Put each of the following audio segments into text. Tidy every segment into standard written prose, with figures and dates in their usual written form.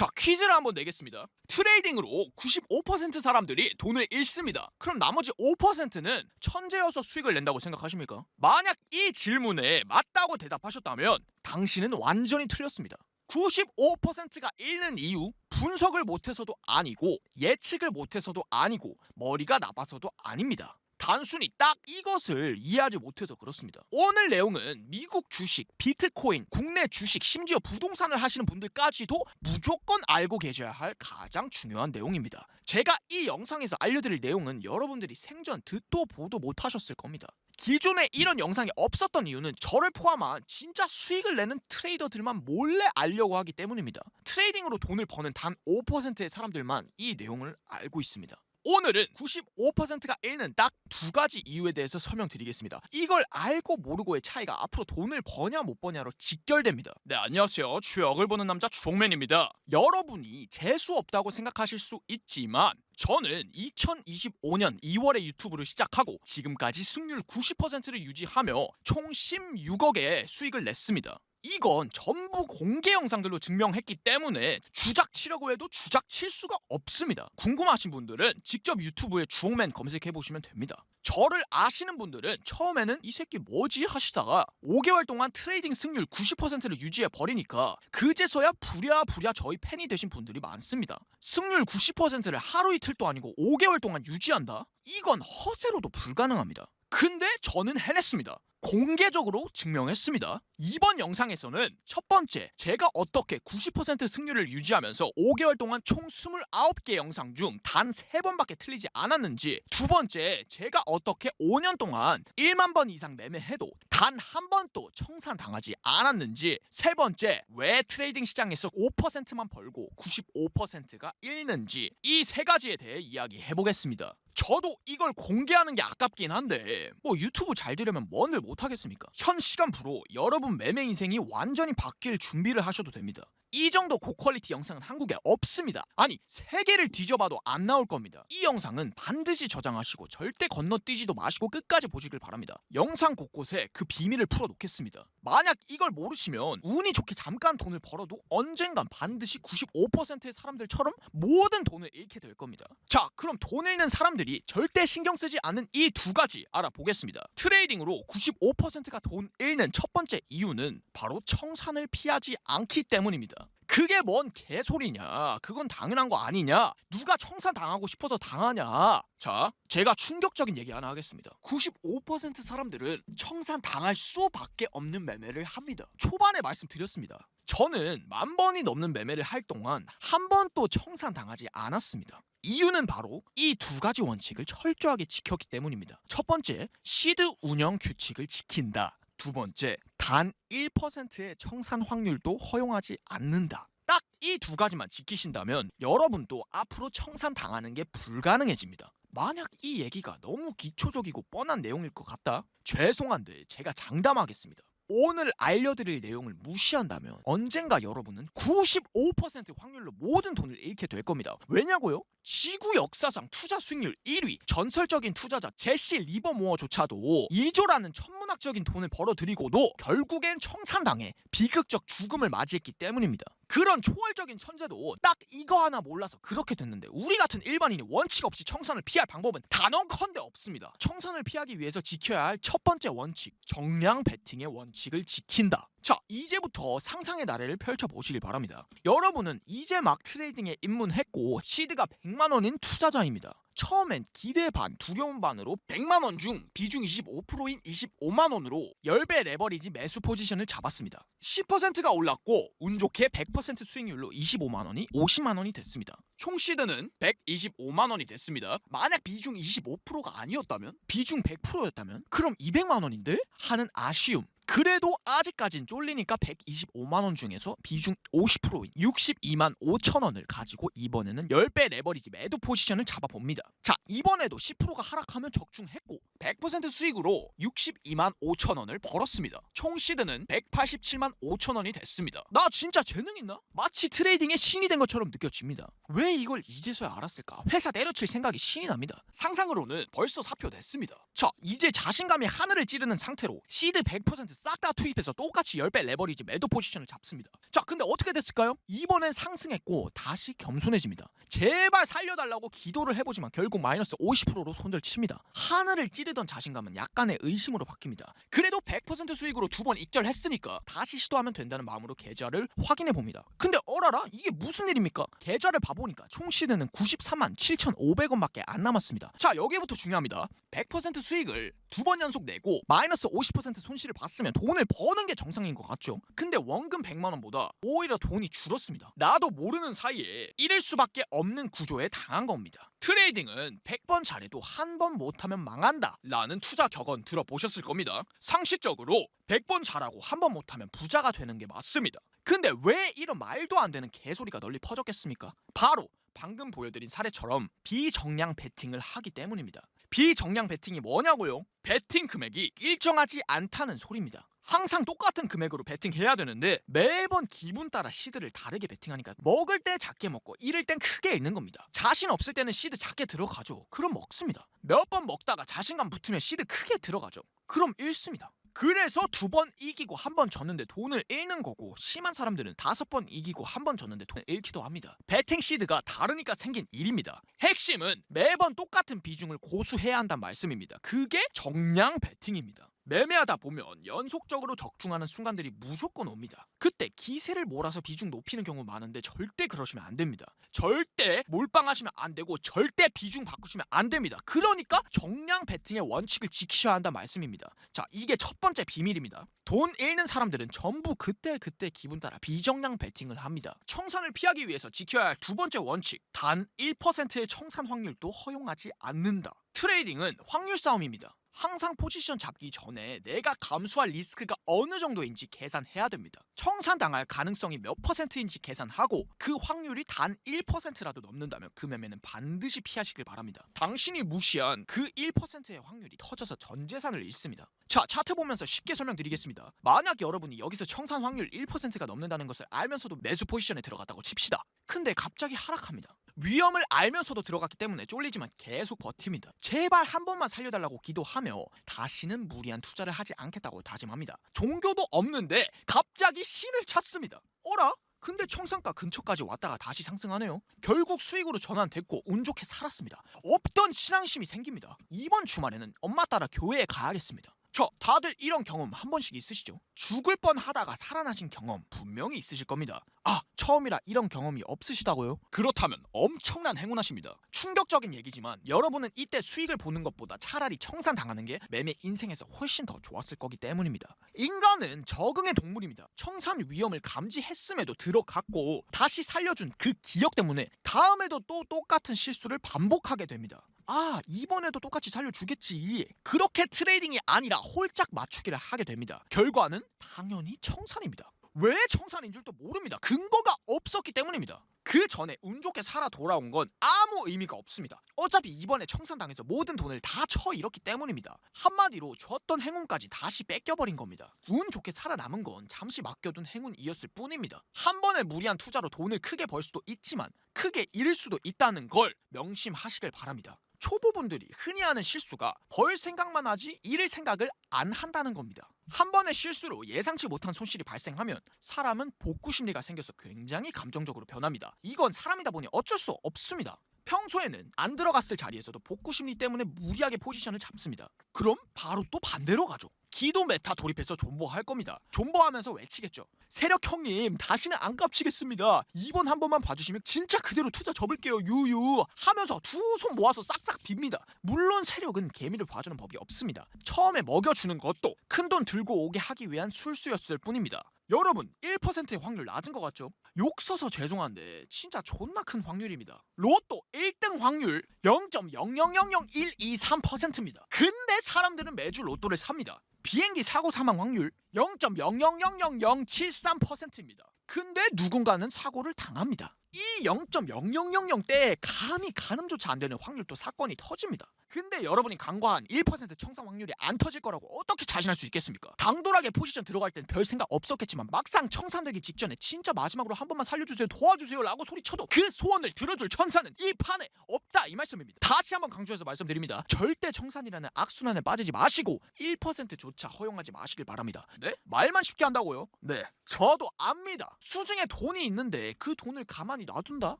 자, 퀴즈를 한번 내겠습니다. 트레이딩으로 95% 사람들이 돈을 잃습니다. 그럼 나머지 5%는 천재여서 수익을 낸다고 생각하십니까? 만약 이 질문에 맞다고 대답하셨다면 당신은 완전히 틀렸습니다. 95%가 잃는 이유, 분석을 못해서도 아니고 예측을 못해서도 아니고 머리가 나빠서도 아닙니다. 단순히 딱 이것을 이해하지 못해서 그렇습니다. 오늘 내용은 미국 주식, 비트코인, 국내 주식, 심지어 부동산을 하시는 분들까지도 무조건 알고 계셔야 할 가장 중요한 내용입니다. 제가 이 영상에서 알려드릴 내용은 여러분들이 생전 듣도 보도 못하셨을 겁니다. 기존에 이런 영상이 없었던 이유는 저를 포함한 진짜 수익을 내는 트레이더들만 몰래 알려고 하기 때문입니다. 트레이딩으로 돈을 버는 단 5%의 사람들만 이 내용을 알고 있습니다. 오늘은 95%가 잃는 딱 두 가지 이유에 대해서 설명드리겠습니다. 이걸 알고 모르고의 차이가 앞으로 돈을 버냐 못 버냐로 직결됩니다. 네, 안녕하세요. 추억을 보는 남자 주홍맨입니다. 여러분이 재수 없다고 생각하실 수 있지만 저는 2025년 2월에 유튜브를 시작하고 지금까지 승률 90%를 유지하며 총 16억의 수익을 냈습니다. 이건 전부 공개 영상들로 증명했기 때문에 주작 치려고 해도 주작 칠 수가 없습니다. 궁금하신 분들은 직접 유튜브에 주홍맨 검색해보시면 됩니다. 저를 아시는 분들은 처음에는 이 새끼 뭐지 하시다가 5개월 동안 트레이딩 승률 90%를 유지해버리니까 그제서야 부랴부랴 저희 팬이 되신 분들이 많습니다. 승률 90%를 하루 이틀도 아니고 5개월 동안 유지한다? 이건 허세로도 불가능합니다. 근데 저는 해냈습니다. 공개적으로 증명했습니다. 이번 영상에서는 첫 번째, 제가 어떻게 90% 승률을 유지하면서 5개월 동안 총 29개 영상 중 단 3번밖에 틀리지 않았는지, 두 번째, 제가 어떻게 5년 동안 1만 번 이상 매매해도 단 한 번도 청산당하지 않았는지, 세 번째, 왜 트레이딩 시장에서 5%만 벌고 95%가 잃는지, 이 세 가지에 대해 이야기해보겠습니다. 저도 이걸 공개하는 게 아깝긴 한데 뭐 유튜브 잘 되려면 뭔들 못하겠습니까? 현 시간부로 여러분 매매 인생이 완전히 바뀔 준비를 하셔도 됩니다. 이 정도 고퀄리티 영상은 한국에 없습니다. 아니, 세계를 뒤져봐도 안 나올 겁니다. 이 영상은 반드시 저장하시고 절대 건너뛰지도 마시고 끝까지 보시길 바랍니다. 영상 곳곳에 그 비밀을 풀어놓겠습니다. 만약 이걸 모르시면 운이 좋게 잠깐 돈을 벌어도 언젠간 반드시 95%의 사람들처럼 모든 돈을 잃게 될 겁니다. 자, 그럼 돈 잃는 사람들이 절대 신경 쓰지 않는 이 두 가지 알아보겠습니다. 트레이딩으로 95%가 돈 잃는 첫 번째 이유는 바로 청산을 피하지 않기 때문입니다. 그게 뭔 개소리냐, 그건 당연한 거 아니냐, 누가 청산 당하고 싶어서 당하냐. 자, 제가 충격적인 얘기 하나 하겠습니다. 95% 사람들은 청산 당할 수밖에 없는 매매를 합니다. 초반에 말씀드렸습니다. 저는 10,000번이 넘는 매매를 할 동안 한 번도 청산 당하지 않았습니다. 이유는 바로 이 두 가지 원칙을 철저하게 지켰기 때문입니다. 첫 번째, 시드 운영 규칙을 지킨다. 두 번째, 단 1%의 청산 확률도 허용하지 않는다. 딱 이 두 가지만 지키신다면 여러분도 앞으로 청산 당하는 게 불가능해집니다. 만약 이 얘기가 너무 기초적이고 뻔한 내용일 것 같다? 죄송한데 제가 장담하겠습니다. 오늘 알려드릴 내용을 무시한다면 언젠가 여러분은 95% 확률로 모든 돈을 잃게 될 겁니다. 왜냐고요? 지구 역사상 투자 수익률 1위 전설적인 투자자 제시 리버모어조차도 2조라는 천문학적인 돈을 벌어들이고도 결국엔 청산당해 비극적 죽음을 맞이했기 때문입니다. 그런 초월적인 천재도 딱 이거 하나 몰라서 그렇게 됐는데 우리 같은 일반인이 원칙 없이 청산을 피할 방법은 단언컨대 없습니다. 청산을 피하기 위해서 지켜야 할 첫 번째 원칙, 정량 베팅의 원칙을 지킨다. 자, 이제부터 상상의 나래를 펼쳐보시길 바랍니다. 여러분은 이제 막 트레이딩에 입문했고 시드가 100만원인 투자자입니다. 처음엔 기대 반, 두려움 반으로 100만원 중 비중 25%인 25만원으로 10배 레버리지 매수 포지션을 잡았습니다. 10%가 올랐고 운 좋게 100% 수익률로 25만원이 50만원이 됐습니다. 총 시드는 125만원이 됐습니다. 만약 비중 25%가 아니었다면, 비중 100%였다면 그럼 200만원인데? 하는 아쉬움. 그래도 아직까진 쫄리니까 125만원 중에서 비중 50%인 62만 5천원을 가지고 이번에는 10배 레버리지 매도 포지션을 잡아봅니다. 자, 이번에도 10%가 하락하면 적중했고 100% 수익으로 62만 5천원을 벌었습니다. 총 시드는 187만 5천원이 됐습니다. 나 진짜 재능 있나? 마치 트레이딩의 신이 된 것처럼 느껴집니다. 왜 이걸 이제서야 알았을까? 회사 내려칠 생각이 신이 납니다. 상상으로는 벌써 사표 냈습니다. 자, 이제 자신감이 하늘을 찌르는 상태로 시드 100% 싹 다 투입해서 똑같이 10배 레버리지 매도 포지션을 잡습니다. 자, 근데 어떻게 됐을까요? 이번엔 상승했고 다시 겸손해집니다. 제발 살려달라고 기도를 해보지만 결국 마이너스 50%로 손절 칩니다. 하늘을 찌르던 자신감은 약간의 의심으로 바뀝니다. 그래도 100% 수익으로 2번 익절했으니까 다시 시도하면 된다는 마음으로 계좌를 확인해 봅니다. 근데 어라라, 이게 무슨 일입니까? 계좌를 봐보니까 총 시드는 93만 7,500원밖에 안 남았습니다. 자, 여기부터 중요합니다. 100% 수익을 2번 연속 내고 마이너스 50% 손실을 봤으면 돈을 버는 게 정상인 것 같죠? 근데 원금 100만원보다 오히려 돈이 줄었습니다. 나도 모르는 사이에 잃을 수밖에 없는 구조에 당한 겁니다. 트레이딩은 100번 잘해도 한 번 못하면 망한다 라는 투자 격언 들어보셨을 겁니다. 상식적으로 100번 잘하고 한 번 못하면 부자가 되는 게 맞습니다. 근데 왜 이런 말도 안 되는 개소리가 널리 퍼졌겠습니까? 바로 방금 보여드린 사례처럼 비정량 베팅을 하기 때문입니다. 비정량 베팅이 뭐냐고요? 베팅 금액이 일정하지 않다는 소리입니다. 항상 똑같은 금액으로 베팅해야 되는데 매번 기분 따라 시드를 다르게 베팅하니까 먹을 때 작게 먹고 잃을 땐 크게 잃는 겁니다. 자신 없을 때는 시드 작게 들어가죠. 그럼 먹습니다. 몇 번 먹다가 자신감 붙으면 시드 크게 들어가죠. 그럼 잃습니다. 그래서 2번 이기고 1번 졌는데 돈을 잃는 거고, 심한 사람들은 5번 이기고 1번 졌는데 돈을 잃기도 합니다. 베팅 시드가 다르니까 생긴 일입니다. 핵심은 매번 똑같은 비중을 고수해야 한다는 말씀입니다. 그게 정량 베팅입니다. 매매하다 보면 연속적으로 적중하는 순간들이 무조건 옵니다. 그때 기세를 몰아서 비중 높이는 경우 많은데 절대 그러시면 안 됩니다. 절대 몰빵하시면 안 되고 절대 비중 바꾸시면 안 됩니다. 그러니까 정량 베팅의 원칙을 지키셔야 한다는 말씀입니다. 자, 이게 첫 번째 비밀입니다. 돈 잃는 사람들은 전부 그때 기분 따라 비정량 베팅을 합니다. 청산을 피하기 위해서 지켜야 할 두 번째 원칙, 단 1%의 청산 확률도 허용하지 않는다. 트레이딩은 확률 싸움입니다. 항상 포지션 잡기 전에 내가 감수할 리스크가 어느 정도인지 계산해야 됩니다. 청산당할 가능성이 몇 %인지 계산하고 그 확률이 단 1%라도 넘는다면 그 매매는 반드시 피하시길 바랍니다. 당신이 무시한 그 1%의 확률이 터져서 전 재산을 잃습니다. 자, 차트 보면서 쉽게 설명드리겠습니다. 만약 여러분이 여기서 청산 확률 1%가 넘는다는 것을 알면서도 매수 포지션에 들어갔다고 칩시다. 근데 갑자기 하락합니다. 위험을 알면서도 들어갔기 때문에 쫄리지만 계속 버팁니다. 제발 한 번만 살려달라고 기도하며 다시는 무리한 투자를 하지 않겠다고 다짐합니다. 종교도 없는데 갑자기 신을 찾습니다. 어라? 근데 청산가 근처까지 왔다가 다시 상승하네요. 결국 수익으로 전환됐고 운 좋게 살았습니다. 없던 신앙심이 생깁니다. 이번 주말에는 엄마 따라 교회에 가야겠습니다. 다들 이런 경험 한 번씩 있으시죠? 죽을 뻔 하다가 살아나신 경험 분명히 있으실 겁니다. 아, 처음이라 이런 경험이 없으시다고요? 그렇다면 엄청난 행운하십니다. 충격적인 얘기지만 여러분은 이때 수익을 보는 것보다 차라리 청산당하는 게 매매 인생에서 훨씬 더 좋았을 거기 때문입니다. 인간은 적응의 동물입니다. 청산 위험을 감지했음에도 들어갔고 다시 살려준 그 기억 때문에 다음에도 또 똑같은 실수를 반복하게 됩니다. 아, 이번에도 똑같이 살려주겠지. 그렇게 트레이딩이 아니라 홀짝 맞추기를 하게 됩니다. 결과는 당연히 청산입니다. 왜 청산인 줄도 모릅니다. 근거가 없었기 때문입니다. 그 전에 운 좋게 살아 돌아온 건 아무 의미가 없습니다. 어차피 이번에 청산당해서 모든 돈을 다 쳐잃었기 때문입니다. 한마디로 줬던 행운까지 다시 뺏겨버린 겁니다. 운 좋게 살아남은 건 잠시 맡겨둔 행운이었을 뿐입니다. 한 번의 무리한 투자로 돈을 크게 벌 수도 있지만 크게 잃을 수도 있다는 걸 명심하시길 바랍니다. 초보분들이 흔히 하는 실수가 벌 생각만 하지 잃을 생각을 안 한다는 겁니다. 한 번의 실수로 예상치 못한 손실이 발생하면 사람은 복구 심리가 생겨서 굉장히 감정적으로 변합니다. 이건 사람이다 보니 어쩔 수 없습니다. 평소에는 안 들어갔을 자리에서도 복구 심리 때문에 무리하게 포지션을 잡습니다. 그럼 바로 또 반대로 가죠. 기도 메타 돌입해서 존버할 겁니다. 존버하면서 외치겠죠. 세력 형님, 다시는 안 깝치겠습니다. 이번 한 번만 봐주시면 진짜 그대로 투자 접을게요. 유유 하면서 두 손 모아서 싹싹 빕니다. 물론 세력은 개미를 봐주는 법이 없습니다. 처음에 먹여주는 것도 큰돈 들고 오게 하기 위한 술수였을 뿐입니다. 여러분, 1%의 확률 낮은 것 같죠? 욕 써서 죄송한데 진짜 존나 큰 확률입니다. 로또 1등 확률 0.0000123%입니다. 근데 사람들은 매주 로또를 삽니다. 비행기 사고 사망 확률 0.0000073%입니다. 근데 누군가는 사고를 당합니다. 이 0.0000대에 감히 가늠조차 안 되는 확률도 사건이 터집니다. 근데 여러분이 간과한 1% 청산 확률이 안 터질 거라고 어떻게 자신할 수 있겠습니까? 당돌하게 포지션 들어갈 땐 별 생각 없었겠지만 막상 청산되기 직전에 진짜 마지막으로 한 번만 살려주세요, 도와주세요 라고 소리쳐도 그 소원을 들어줄 천사는 이 판에 없다, 이 말씀입니다. 다시 한번 강조해서 말씀드립니다. 절대 청산이라는 악순환에 빠지지 마시고 1%조차 허용하지 마시길 바랍니다. 네? 말만 쉽게 한다고요? 네, 저도 압니다. 수중에 돈이 있는데 그 돈을 가만히 놔둔다?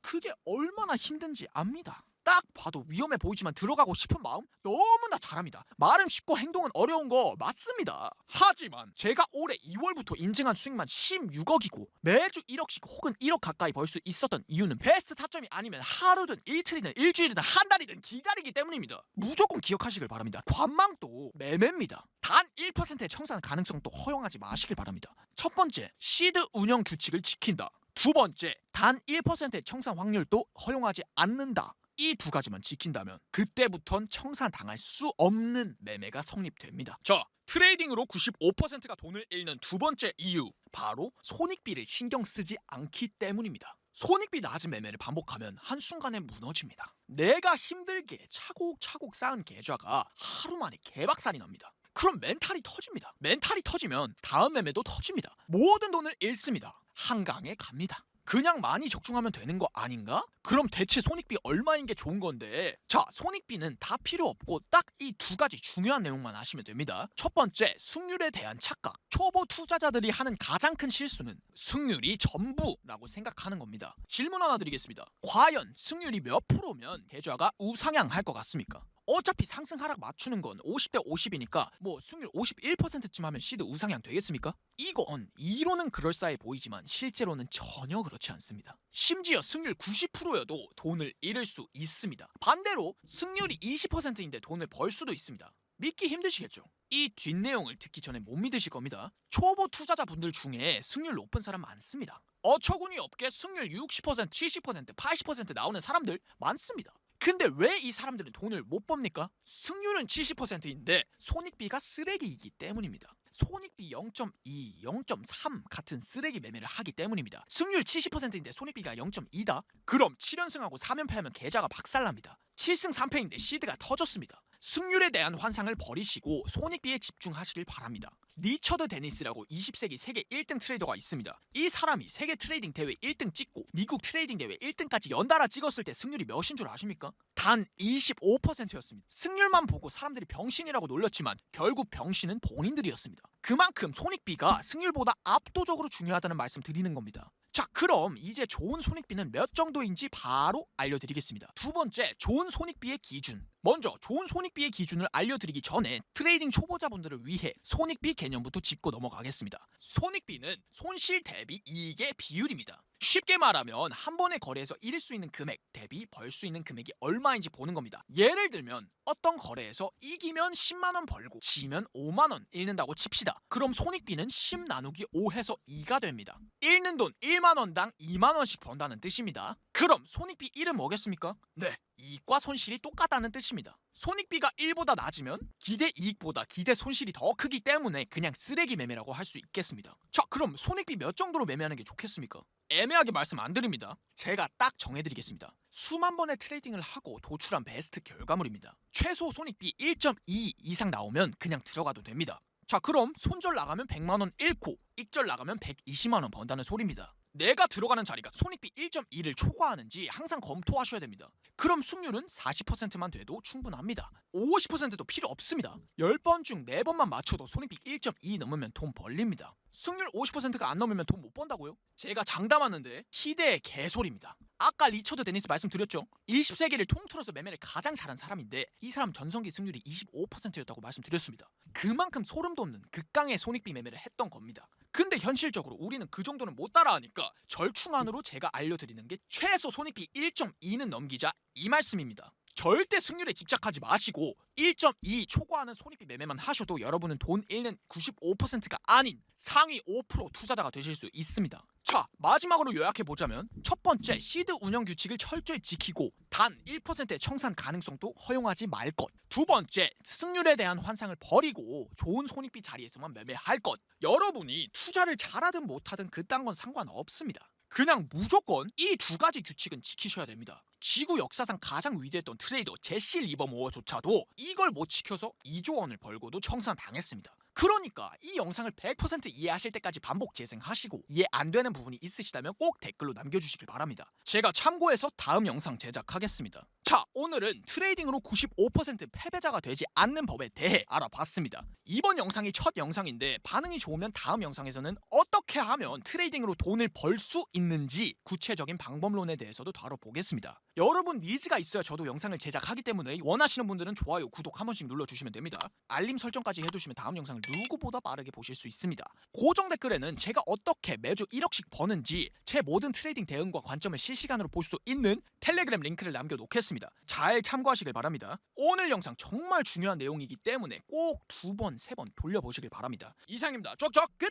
그게 얼마나 힘든지 압니다. 딱 봐도 위험해 보이지만 들어가고 싶은 마음 너무나 잘합니다. 말은 쉽고 행동은 어려운 거 맞습니다. 하지만 제가 올해 2월부터 인증한 수익만 16억이고 매주 1억씩 혹은 1억 가까이 벌 수 있었던 이유는 베스트 타점이 아니면 하루든 이틀이든 일주일이든 한 달이든 기다리기 때문입니다. 무조건 기억하시길 바랍니다. 관망도 매매입니다. 단 1%의 청산 가능성도 허용하지 마시길 바랍니다. 첫 번째, 시드 운영 규칙을 지킨다. 두 번째, 단 1%의 청산 확률도 허용하지 않는다. 이 두 가지만 지킨다면 그때부턴 청산당할 수 없는 매매가 성립됩니다. 자, 트레이딩으로 95%가 돈을 잃는 두 번째 이유, 바로 손익비를 신경 쓰지 않기 때문입니다. 손익비 낮은 매매를 반복하면 한순간에 무너집니다. 내가 힘들게 차곡차곡 쌓은 계좌가 하루 만에 개박살이 납니다. 그럼 멘탈이 터집니다. 멘탈이 터지면 다음 매매도 터집니다. 모든 돈을 잃습니다. 한강에 갑니다. 그냥 많이 적중하면 되는 거 아닌가? 그럼 대체 손익비 얼마인 게 좋은 건데? 자, 손익비는 다 필요 없고 딱 이 두 가지 중요한 내용만 아시면 됩니다. 첫 번째, 승률에 대한 착각. 초보 투자자들이 하는 가장 큰 실수는 승률이 전부라고 생각하는 겁니다. 질문 하나 드리겠습니다. 과연 승률이 몇 프로면 계좌가 우상향할 것 같습니까? 어차피 상승 하락 맞추는 건 50대 50이니까 뭐 승률 51%쯤 하면 시드 우상향 되겠습니까? 이건 이론은 그럴싸해 보이지만 실제로는 전혀 그렇지 않습니다. 심지어 승률 90%여도 돈을 잃을 수 있습니다. 반대로 승률이 20%인데 돈을 벌 수도 있습니다. 믿기 힘드시겠죠? 이 뒷내용을 듣기 전에 못 믿으실 겁니다. 초보 투자자분들 중에 승률 높은 사람 많습니다. 어처구니 없게 승률 60%, 70%, 80% 나오는 사람들 많습니다. 근데 왜 이 사람들은 돈을 못 법니까? 승률은 70%인데 손익비가 쓰레기이기 때문입니다. 손익비 0.2, 0.3 같은 쓰레기 매매를 하기 때문입니다. 승률 70%인데 손익비가 0.2다? 그럼 7연승하고 4연패하면 계좌가 박살납니다. 7승 3패인데 시드가 터졌습니다. 승률에 대한 환상을 버리시고 손익비에 집중하시길 바랍니다. 리처드 데니스라고 20세기 세계 1등 트레이더가 있습니다. 이 사람이 세계 트레이딩 대회 1등 찍고 미국 트레이딩 대회 1등까지 연달아 찍었을 때 승률이 몇인 줄 아십니까? 단 25%였습니다. 승률만 보고 사람들이 병신이라고 놀렸지만 결국 병신은 본인들이었습니다. 그만큼 손익비가 승률보다 압도적으로 중요하다는 말씀 드리는 겁니다. 자, 그럼 이제 좋은 손익비는 몇 정도인지 바로 알려드리겠습니다. 두 번째, 좋은 손익비의 기준. 먼저 좋은 손익비의 기준을 알려드리기 전에 트레이딩 초보자분들을 위해 손익비 개념부터 짚고 넘어가겠습니다. 손익비는 손실 대비 이익의 비율입니다. 쉽게 말하면 한 번의 거래에서 잃을 수 있는 금액 대비 벌 수 있는 금액이 얼마인지 보는 겁니다. 예를 들면 어떤 거래에서 이기면 10만원 벌고 지면 5만원 잃는다고 칩시다. 그럼 손익비는 10 나누기 5 해서 2가 됩니다. 잃는 돈 1만원당 2만원씩 번다는 뜻입니다. 그럼 손익비 1은 뭐겠습니까? 네, 이익과 손실이 똑같다는 뜻입니다. 손익비가 1보다 낮으면 기대 이익보다 기대 손실이 더 크기 때문에 그냥 쓰레기 매매라고 할 수 있겠습니다. 자, 그럼 손익비 몇 정도로 매매하는 게 좋겠습니까? 애매하게 말씀 안 드립니다. 제가 딱 정해드리겠습니다. 수만 번의 트레이딩을 하고 도출한 베스트 결과물입니다. 최소 손익비 1.2 이상 나오면 그냥 들어가도 됩니다. 자, 그럼 손절 나가면 100만원 잃고 익절 나가면 120만원 번다는 소리입니다. 내가 들어가는 자리가 손익비 1.2를 초과하는지 항상 검토하셔야 됩니다. 그럼 승률은 40%만 돼도 충분합니다. 50%도 필요 없습니다. 10번 중 4번만 맞춰도 손익비 1.2 넘으면 돈 벌립니다. 승률 50%가 안 넘으면 돈 못 번다고요? 제가 장담하는데 희대의 개소리입니다. 아까 리처드 데니스 말씀드렸죠? 20세기를 통틀어서 매매를 가장 잘한 사람인데 이 사람 전성기 승률이 25%였다고 말씀드렸습니다. 그만큼 소름 돋는 극강의 손익비 매매를 했던 겁니다. 근데 현실적으로 우리는 그 정도는 못 따라하니까 절충안으로 제가 알려드리는 게 최소 손익비 1.2는 넘기자, 이 말씀입니다. 절대 승률에 집착하지 마시고 1.2 초과하는 손익비 매매만 하셔도 여러분은 돈 잃는 95%가 아닌 상위 5% 투자자가 되실 수 있습니다. 자, 마지막으로 요약해보자면 첫 번째, 시드 운영 규칙을 철저히 지키고 단 1%의 청산 가능성도 허용하지 말 것. 두 번째, 승률에 대한 환상을 버리고 좋은 손익비 자리에서만 매매할 것. 여러분이 투자를 잘하든 못하든 그딴 건 상관없습니다. 그냥 무조건 이 두 가지 규칙은 지키셔야 됩니다. 지구 역사상 가장 위대했던 트레이더 제시 리버모어조차도 이걸 못 지켜서 2조 원을 벌고도 청산당했습니다. 그러니까 이 영상을 100% 이해하실 때까지 반복 재생하시고 이해 안 되는 부분이 있으시다면 꼭 댓글로 남겨주시길 바랍니다. 제가 참고해서 다음 영상 제작하겠습니다. 자, 오늘은 트레이딩으로 95% 패배자가 되지 않는 법에 대해 알아봤습니다. 이번 영상이 첫 영상인데 반응이 좋으면 다음 영상에서는 어떻게 하면 트레이딩으로 돈을 벌 수 있는지 구체적인 방법론에 대해서도 다뤄보겠습니다. 여러분 니즈가 있어야 저도 영상을 제작하기 때문에 원하시는 분들은 좋아요, 구독 한 번씩 눌러주시면 됩니다. 알림 설정까지 해두시면 다음 영상을 누구보다 빠르게 보실 수 있습니다. 고정 댓글에는 제가 어떻게 매주 1억씩 버는지 제 모든 트레이딩 대응과 관점을 실시간으로 볼 수 있는 텔레그램 링크를 남겨놓겠습니다. 잘 참고하시길 바랍니다. 오늘 영상 정말 중요한 내용이기 때문에 꼭 2번, 3번 돌려보시길 바랍니다. 이상입니다. 쩍쩍 끝!